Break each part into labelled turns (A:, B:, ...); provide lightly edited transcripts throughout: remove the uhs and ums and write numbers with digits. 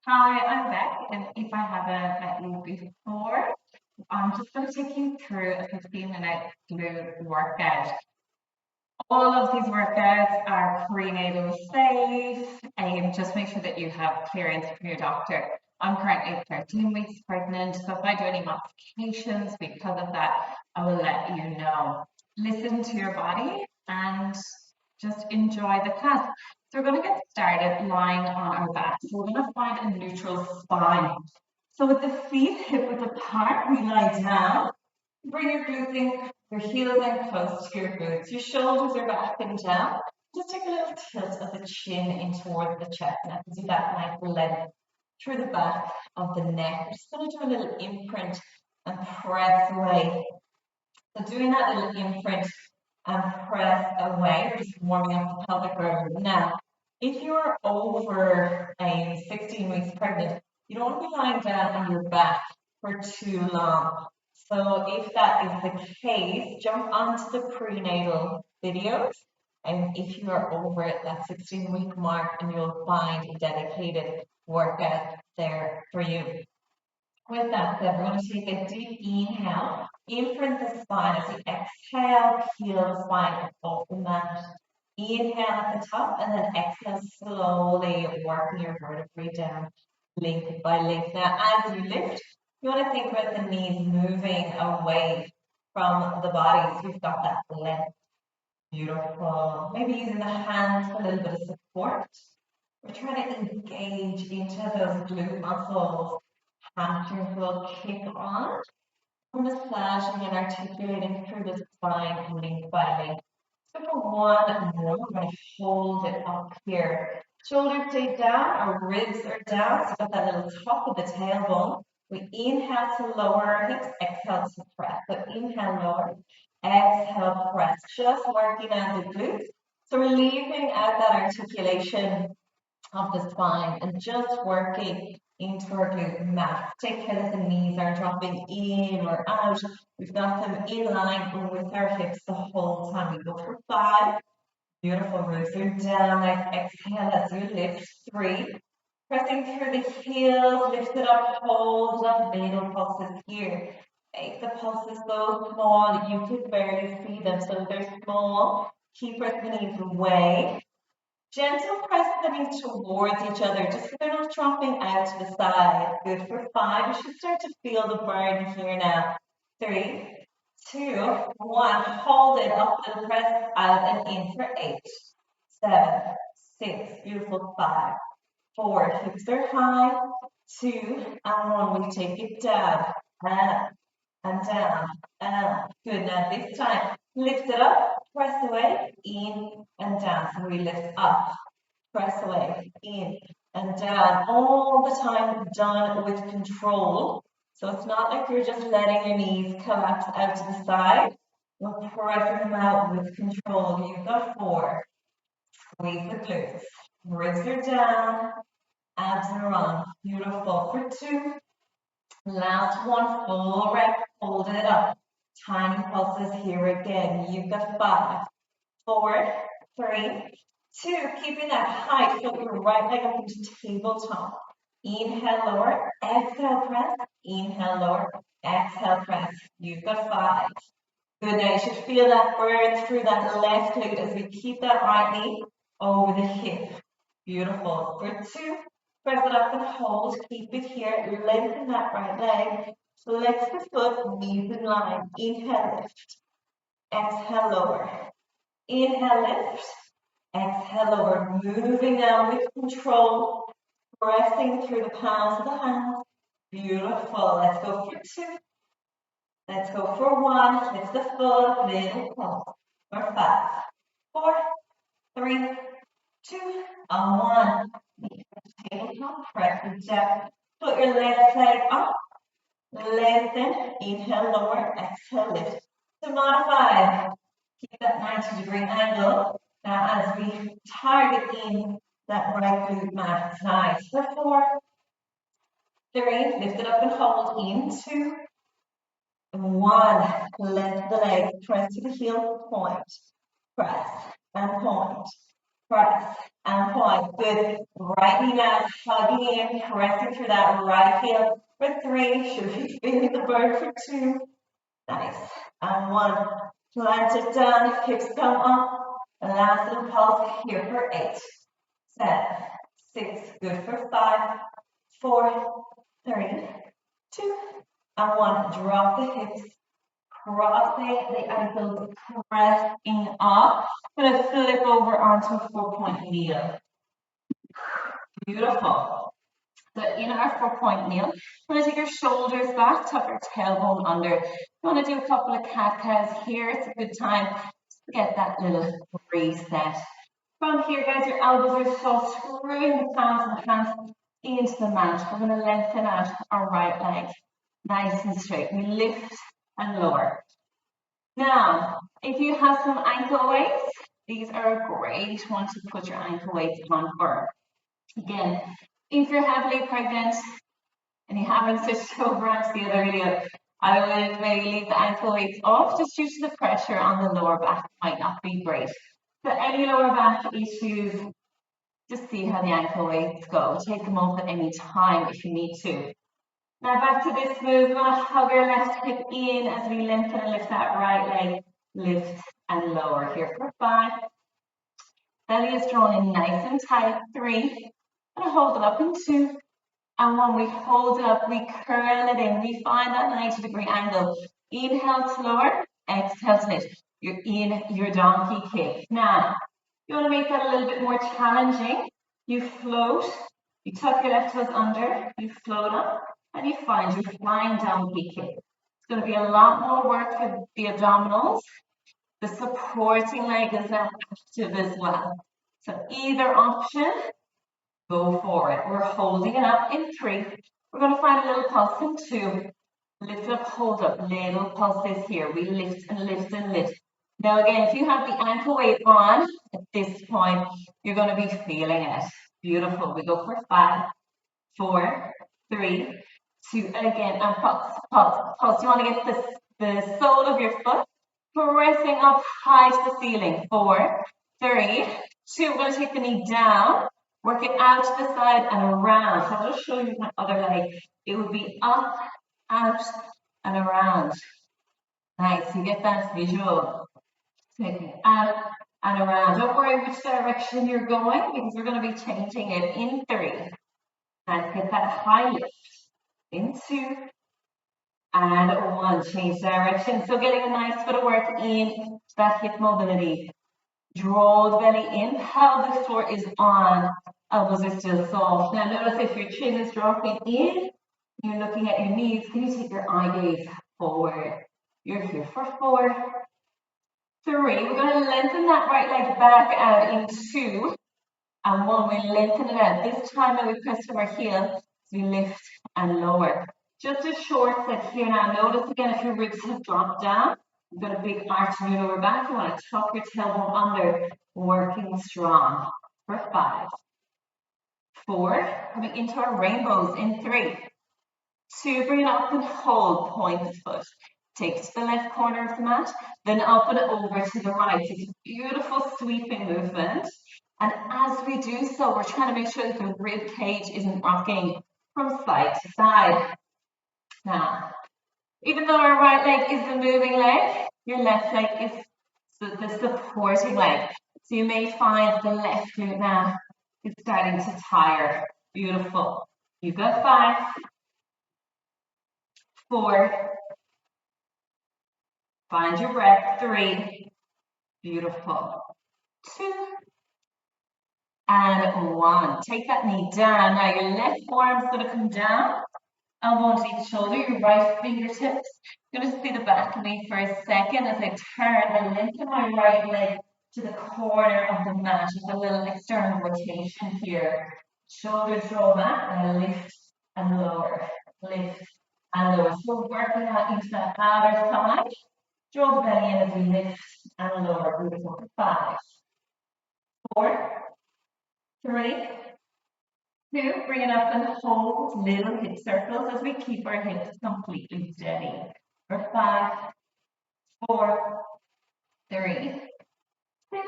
A: Hi, I'm Beck, and if I haven't met you before, I'm just going to take you through a 15-minute glute workout. All of these workouts are prenatal safe, and just make sure that you have clearance from your doctor. I'm currently 13 weeks pregnant, so if I do any modifications because of that, I will let you know. Listen to your body and just enjoy the class. So we're going to get started lying on our back. So we're going to find a neutral spine. So with the feet hip width apart, we lie down. Bring your glutes in, your heels in close to your glutes. Your shoulders are back and down. Just take a little tilt of the chin in towards the chest. That gives you that nice length through the back of the neck. We're just going to do a little imprint and press away. So doing that little imprint and press away, we're just warming up the pelvic area. Now, if you're over 16 weeks pregnant, you don't want to be lying down on your back for too long. So if that is the case, jump onto the prenatal videos. And if you are over at that 16-week mark, and you'll find a dedicated workout there for you. With that said, we're going to take a deep inhale, imprint the spine as you exhale, peel the spine off the mat. Inhale at the top and then exhale slowly, working your vertebrae down, link by link. Now, as you lift, you want to think about the knees moving away from the body so you've got that length. Beautiful. Maybe using the hands for a little bit of support. We're trying to engage into those glute muscles. Hamstrings will kick on. We're massaging and articulating through the spine, link by link. So for one more, we're going to hold it up here. Shoulders stay down, our ribs are down, so got that little top of the tailbone. We inhale to lower our hips, exhale to press. So inhale, lower, exhale, press. Just working on the glutes. So we're leaving out that articulation of the spine and just working into our glute mat. Take care that the knees aren't dropping in or out. We've got them in line with our hips the whole time. We go for 5. Beautiful. Ribs are down. Nice exhale as you lift. 3. Pressing through the heels. Lift it up. Hold up. Middle pulses here. Make the pulses so small you can barely see them. So they're small. Keep pressing the knees away. Gentle press the knees towards each other, just so they're not dropping out to the side. Good for 5. You should start to feel the burn here now. 3, 2, 1. Hold it up and press out and in for 8, 7, 6. Beautiful. 5, 4. Hips are high. 2 and 1. We take it down and up and down and up. Good. Now this time, lift it up, press away, in and down. So we lift up, press away, in and down, all the time done with control. So it's not like you're just letting your knees collapse out to the side. We're pressing them out with control. You've got 4. Squeeze the glutes. Ribs are down, abs are on. Beautiful. For 2. Last one, full rep, hold it up. Tiny pulses here again. You've got 5, 4, 3, 2. Keeping that height, put your right leg up into tabletop. Inhale, lower, exhale, press. Inhale, lower, exhale, press. You've got 5. Good. Now you should feel that burn through that left glute as we keep that right knee over the hip. Beautiful. For 2, press it up and hold. Keep it here. Lengthen that right leg. Flex the foot, knees in line. Inhale, lift. Exhale, lower. Inhale, lift. Exhale, lower. Moving now with control. Pressing through the palms of the hands. Beautiful. Let's go for 2. Let's go for 1. Lift the foot. Little pulse. For 5, 4, 3, 2, and 1. Tabletop, press it down. Put your left leg up. Lengthen. Inhale, lower. Exhale, lift. To modify, keep that 90-degree angle. Now, as we target in that right glute mat, nice. For 4, 3, lift it up and hold. In 2, 1. Lift the leg. Press to the heel. Point. Press and point.
B: press, and point. Good. Right knee now, hugging in, pressing through that right heel for 3. Should be feeling the burn for 2. Nice. And 1. Plant it down, hips come up. Last little pulse here for 8, 7, 6. Good for 5, 4, 3, 2, and 1. Drop the hips. Crossing the ankles, pressing up. I'm going to flip over onto a 4-point kneel. Beautiful. So in our 4-point kneel, we're going to take your shoulders back, tuck your tailbone under. You want to do a couple of cat-cows here. It's a good time to get that little reset. From here, guys, your elbows are so screwing the palms and hands into the mat. We're going to lengthen out our right leg nice and straight. We lift and lower. Now, if you have some ankle weights, these are a great one to put your ankle weights on for. Again, if you're heavily pregnant and you haven't switched over onto the other video, I would maybe leave the ankle weights off just due to the pressure on the lower back might not be great. So any lower back issues, just see how the ankle weights go. Take them off at any time if you need to. Now back to this move, we're going to hug our left hip in as we lengthen and lift that right leg, lift and lower. Here for 5. Belly is drawn in nice and tight. 3. And hold it up in 2. And when we hold it up, we curl it in. We find that 90-degree angle. Inhale to lower, exhale to lift. You're in your donkey kick. Now, you want to make that a little bit more challenging. You float, you tuck your left toes under, you float up, and you find your flying donkey kick. It's going to be a lot more work for the abdominals. The supporting leg is now active as well. So either option, go for it. We're holding it up in 3. We're going to find a little pulse in 2. Lift up, hold up, little pulses here. We lift and lift and lift. Now again, if you have the ankle weight on at this point, you're going to be feeling it. Beautiful. We go for 5, 4, 3, 2, and again, and pulse, pulse, pulse. You want to get the sole of your foot pressing up high to the ceiling. 4, 3, 2. We're going to take the knee down, work it out to the side and around. So I'll just show you my other leg. It would be up, out, and around. Nice. You get that visual. Taking it out and around. Don't worry which direction you're going because we're going to be changing it in 3. Nice. Get that high lift. In 2 and 1. Change direction. So getting a nice bit of work in that hip mobility. Draw the belly in. Pelvic floor is on. Elbows are still soft. Now notice if your chin is dropping in, you're looking at your knees. Can you take your eye gaze forward? You're here for 4, 3. We're going to lengthen that right leg back out in 2. And 1, we lengthen it out. This time when we press from our heel, we lift and lower. Just a short set here now. Notice again if your ribs have dropped down. You've got a big arch in your lower back. You want to tuck your tailbone under, working strong. For 5, 4, coming into our rainbows in 3, 2, bring it up and hold, point the foot. Take it to the left corner of the mat, then up and over to the right. It's a beautiful sweeping movement. And as we do so, we're trying to make sure that the rib cage isn't rocking from side to side. Now, even though our right leg is the moving leg, your left leg is the supporting leg. So you may find the left glute now is starting to tire. Beautiful. You've got 5, 4, find your breath, 3, beautiful, 2, and 1. Take that knee down. Now your left forearm's going to come down, elbow to each shoulder, your right fingertips. You're going to see the back of me for a second as I turn and lengthen my right leg to the corner of the mat with a little external rotation here. Shoulders roll back and I lift and lower, lift and lower. So we're working out into that outer side. Draw the belly in as we lift and lower. Beautiful. 5, 4, 3, 2. Bring it up and hold little hip circles as we keep our hips completely steady. For 5, 4, 3, 2,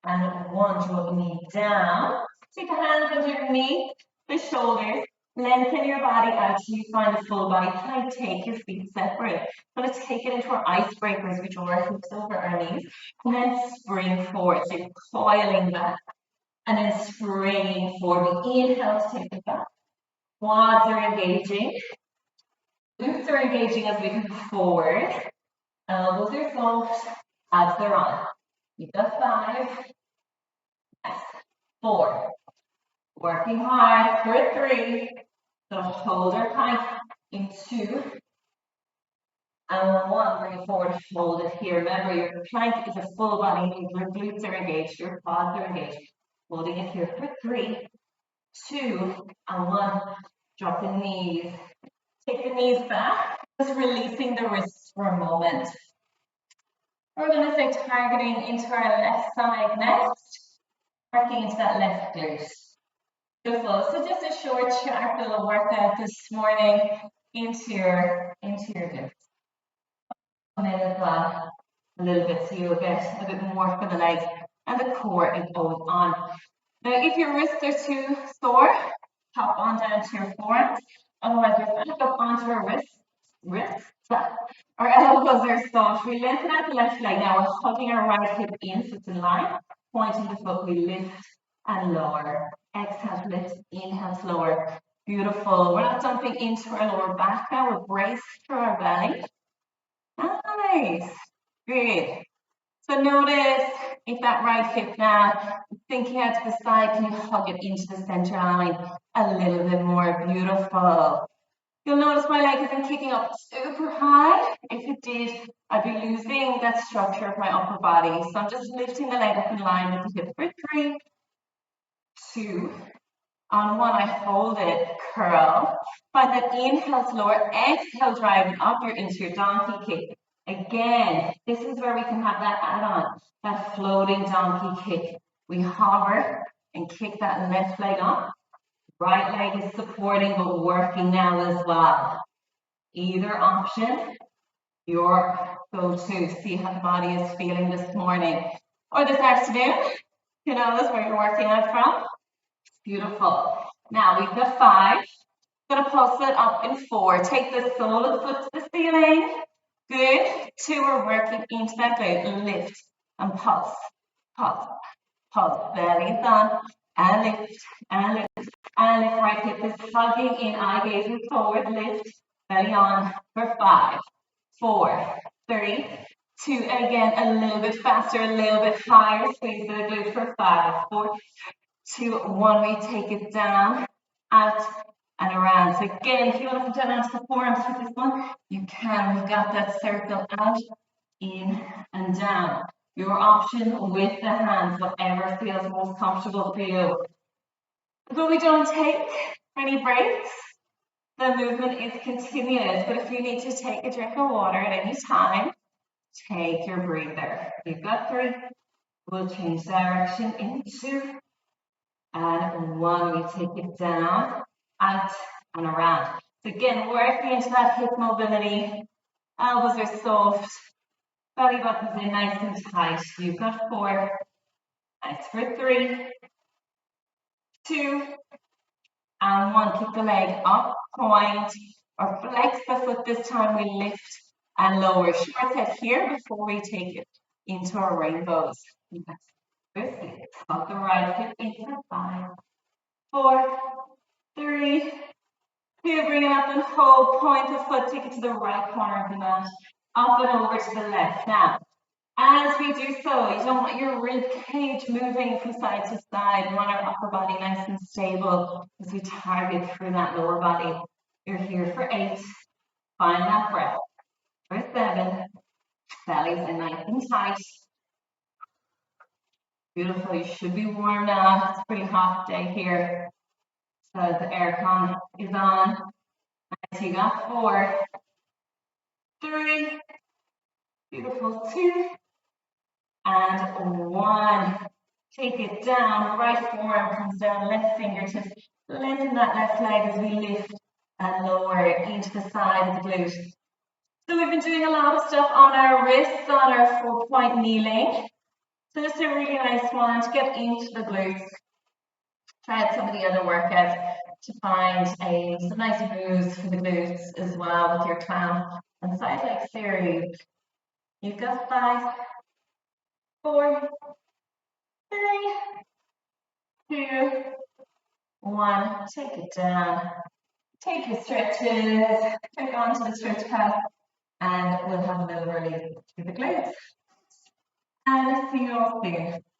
B: And one, draw the knee down. Take the hands underneath the shoulders. Lengthen your body out till you find a full body plank. Take your feet separate. We're going to take it into our icebreakers. We draw our hips over our knees and then spring forward. So you're coiling back and then springing forward. We inhale to take it back. Quads are engaging. Glutes are engaging as we move forward. Elbows are soft, abs are on. You've got 5, 4, working hard for 3, so hold our plank in 2, and 1, bring it forward, hold it here. Remember, your plank is a full body move, your glutes are engaged, your quads are engaged. Holding it here for 3, 2, and 1, drop the knees. Take the knees back, just releasing the wrists for a moment. We're going to start targeting into our left side next, working into that left glute. Beautiful. So just a short, sharp little workout this morning into your glutes. And then as well, a little bit so you'll get a bit more for the legs and the core is always on. Now, if your wrists are too sore, hop on down to your forearms. Otherwise, we're back up onto our wrists. Our elbows are soft. We lengthen out the left leg. Now we're hugging our right hip in so it's in line. Pointing the foot, we lift and lower. Exhale to lift, inhale to lower. Beautiful. We're not dumping into our lower back now. We're braced through our belly. Nice. Good. So notice if that right hip now is sinking out to the side, can you hug it into the center line a little bit more? Beautiful. You'll notice my leg isn't kicking up super high. If it did, I'd be losing that structure of my upper body. So I'm just lifting the leg up in line with the hip for 3, 2. On 1, I hold it, curl. Find that inhale to lower, exhale, drive it upward into your donkey kick. Again, this is where we can have that add-on, that floating donkey kick. We hover and kick that left leg up. Right leg is supporting but working now as well. Either option, your go-to. See how the body is feeling this morning or this afternoon. Who knows where you're working out from? Beautiful. Now we've got 5. Gonna pulse it up in 4. Take the sole of the foot to the ceiling. Good. 2, we're working into that glute. Lift and pulse, pulse, pulse. Belly is on. And lift, and lift, and lift. Right hip is hugging in, eye gazing forward. Lift, belly on for 5, 4, 3, 2. And again, a little bit faster, a little bit higher. Squeeze the glute for 5, 4, 2, 1. We take it down, out, and around. So again, if you want to come down onto the forearms for this one, you can. We've got that circle out, in, and down. Your option with the hands, whatever feels most comfortable for you. But we don't take any breaks. The movement is continuous, but if you need to take a drink of water at any time, take your breather. You've got 3. We'll change direction in 2. And 1, we take it down, out, and around. So again, working into that hip mobility. Elbows are soft. Belly button's in nice and tight. You've got 4. Nice for 3, 2, and 1. Kick the leg up, point, or flex the foot. This time we lift and lower. Short set here before we take it into our rainbows. Tuck the right hip into 5, 4, 3, 2. Bring it up and hold. Point the foot. Take it to the right corner of the mat. Up and over to the left. Now, as we do so, you don't want your rib cage moving from side to side. You want our upper body nice and stable as we target through that lower body. You're here for 8. Find that breath. For 7. Belly's in nice and tight. Beautiful. You should be warm now. It's a pretty hot day here. So the aircon is on. Nice. You got 4, 3. Beautiful. 2. And 1. Take it down. Right forearm comes down. Left fingertips. Lengthen that left leg as we lift and lower into the side of the glute. So we've been doing a lot of stuff on our wrists, on our 4-point kneeling. So this is a really nice one to get into the glutes. Try out some of the other workouts to find some nice boost for the glutes as well with your clamp and side leg series. You've got 5, 4, 3, 2, 1. Take it down. Take your stretches. Click onto the stretch pad, and we'll have a little release to the glutes. And see you all soon.